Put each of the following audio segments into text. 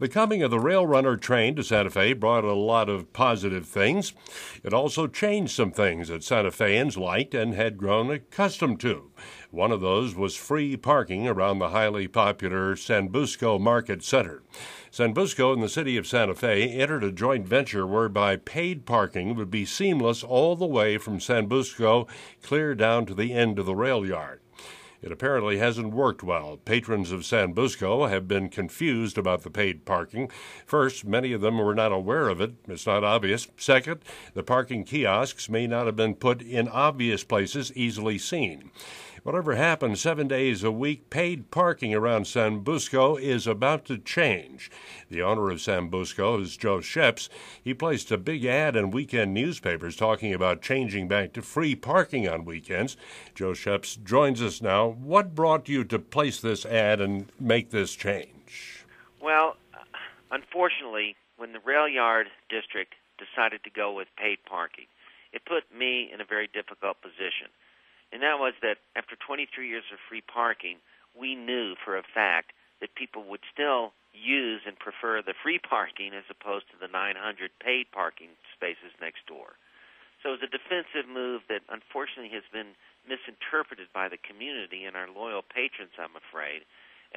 The coming of the rail runner train to Santa Fe brought a lot of positive things. It also changed some things that Santa Feans liked and had grown accustomed to. One of those was free parking around the highly popular Sanbusco Market Center. Sanbusco and the city of Santa Fe entered a joint venture whereby paid parking would be seamless all the way from Sanbusco clear down to the end of the rail yard. It apparently hasn't worked well. Patrons of Sanbusco have been confused about the paid parking. First, many of them were not aware of it. It's not obvious. Second, the parking kiosks may not have been put in obvious places easily seen. Whatever happened, 7 days a week, paid parking around Sanbusco is about to change. The owner of Sanbusco is Joe Sheps. He placed a big ad in weekend newspapers talking about changing back to free parking on weekends. Joe Sheps joins us now. What brought you to place this ad and make this change? Well, unfortunately, when the rail yard district decided to go with paid parking, it put me in a very difficult position. And that was that after 23 years of free parking, we knew for a fact that people would still use and prefer the free parking as opposed to the 900 paid parking spaces next door. So it was a defensive move that unfortunately has been misinterpreted by the community and our loyal patrons, I'm afraid,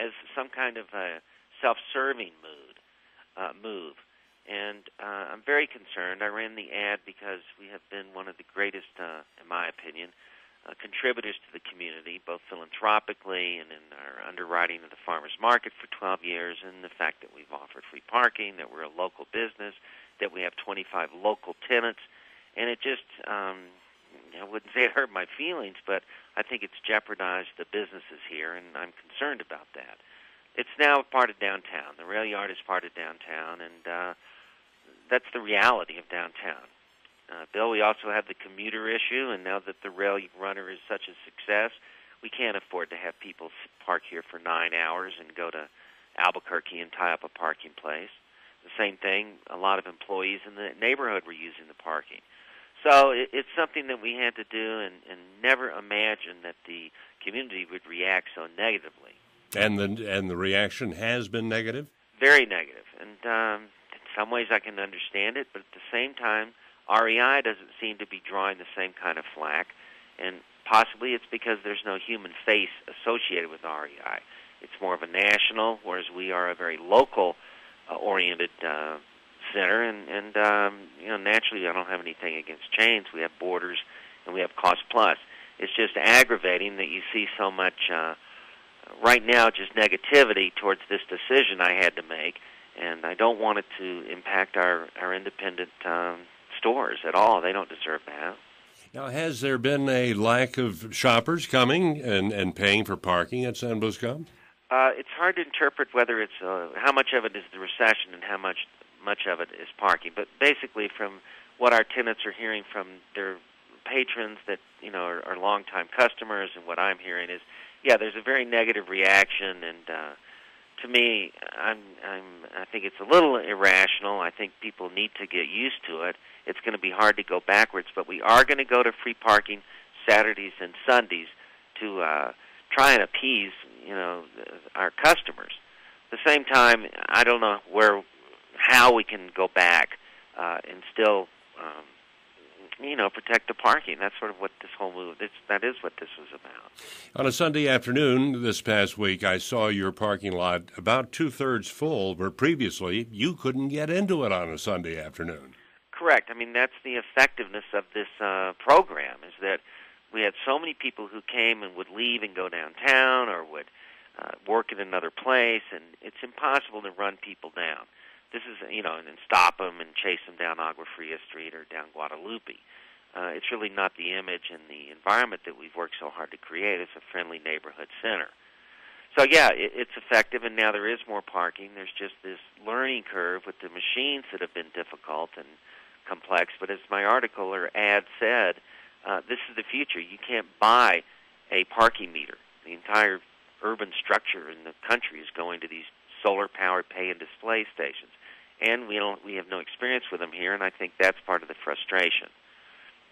as some kind of a self-serving move. And I'm very concerned. I ran the ad because we have been one of the greatest, in my opinion, contributors to the community, both philanthropically and in our underwriting of the farmers market for 12 years, and the fact that we've offered free parking, that we're a local business, that we have 25 local tenants. And it just, I wouldn't say it hurt my feelings, but I think it's jeopardized the businesses here, and I'm concerned about that. It's now part of downtown. The rail yard is part of downtown, and that's the reality of downtown. Bill, we also have the commuter issue, and now that the rail runner is such a success, we can't afford to have people park here for 9 hours and go to Albuquerque and tie up a parking place. The same thing, a lot of employees in the neighborhood were using the parking. So it's something that we had to do and never imagined that the community would react so negatively. And the reaction has been negative? Very negative. And in some ways I can understand it, but at the same time, REI doesn't seem to be drawing the same kind of flack, and possibly it's because there's no human face associated with REI. It's more of a national, whereas we are a very local-oriented center, and naturally I don't have anything against chains. We have Borders, and we have Cost Plus. It's just aggravating that you see so much, right now, just negativity towards this decision I had to make, and I don't want it to impact our independent stores at all. They don't deserve that. Now, has there been a lack of shoppers coming and paying for parking at Sanbusco? It's hard to interpret whether it's how much of it is the recession and how much of it is parking. But basically, from what our tenants are hearing from their patrons that are longtime customers, and what I'm hearing is, there's a very negative reaction, and to me, I think it's a little irrational. I think people need to get used to it. It's going to be hard to go backwards, but we are going to go to free parking Saturdays and Sundays to try and appease, our customers. At the same time, I don't know how we can go back and still, protect the parking. That's sort of what this whole move, that is what this was about. On a Sunday afternoon this past week, I saw your parking lot about two-thirds full, where previously you couldn't get into it on a Sunday afternoon. Correct. I mean, that's the effectiveness of this program, is that we had so many people who came and would leave and go downtown or would work in another place, and it's impossible to run people down. This is, and stop them and chase them down Agua Fria Street or down Guadalupe. It's really not the image and the environment that we've worked so hard to create. It's a friendly neighborhood center. So, it's effective, and now there is more parking. There's just this learning curve with the machines that have been difficult and complex. But as my article or ad said, this is the future. You can't buy a parking meter. The entire urban structure in the country is going to these solar-powered pay-and-display stations. And we have no experience with them here, and I think that's part of the frustration.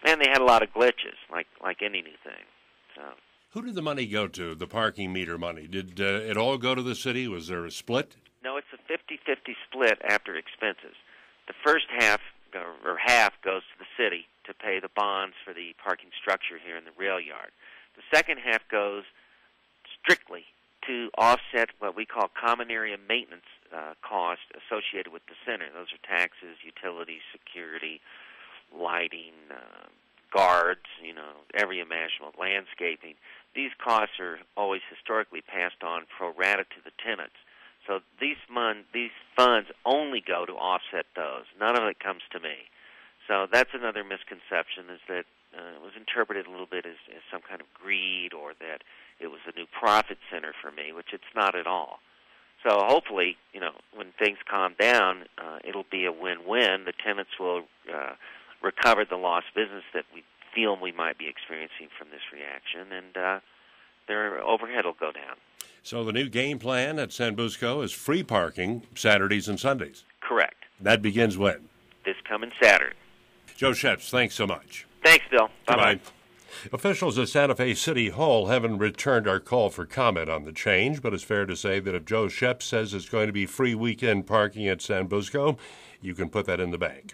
And they had a lot of glitches, like any new thing. So. Who did the money go to, the parking meter money? Did it all go to the city? Was there a split? No, it's a 50-50 split after expenses. The first half goes to the city to pay the bonds for the parking structure here in the rail yard. The second half goes strictly to offset what we call common area maintenance costs associated with the center. Those are taxes, utilities, security, lighting, guards, every imaginable, landscaping. These costs are always historically passed on pro rata to the tenants. So these funds only go to offset those. None of it comes to me. So that's another misconception, is that it was interpreted a little bit as some kind of greed, or that it was a new profit center for me, which it's not at all. So hopefully, when things calm down, it'll be a win-win. The tenants will recover the lost business that we feel we might be experiencing from this reaction, and their overhead will go down. So the new game plan at Sanbusco is free parking Saturdays and Sundays. Correct. That begins when? This coming Saturday. Joe Sheps, thanks so much. Thanks, Bill. Bye-bye. Officials at Santa Fe City Hall haven't returned our call for comment on the change, but it's fair to say that if Joe Sheps says it's going to be free weekend parking at Sanbusco, you can put that in the bank.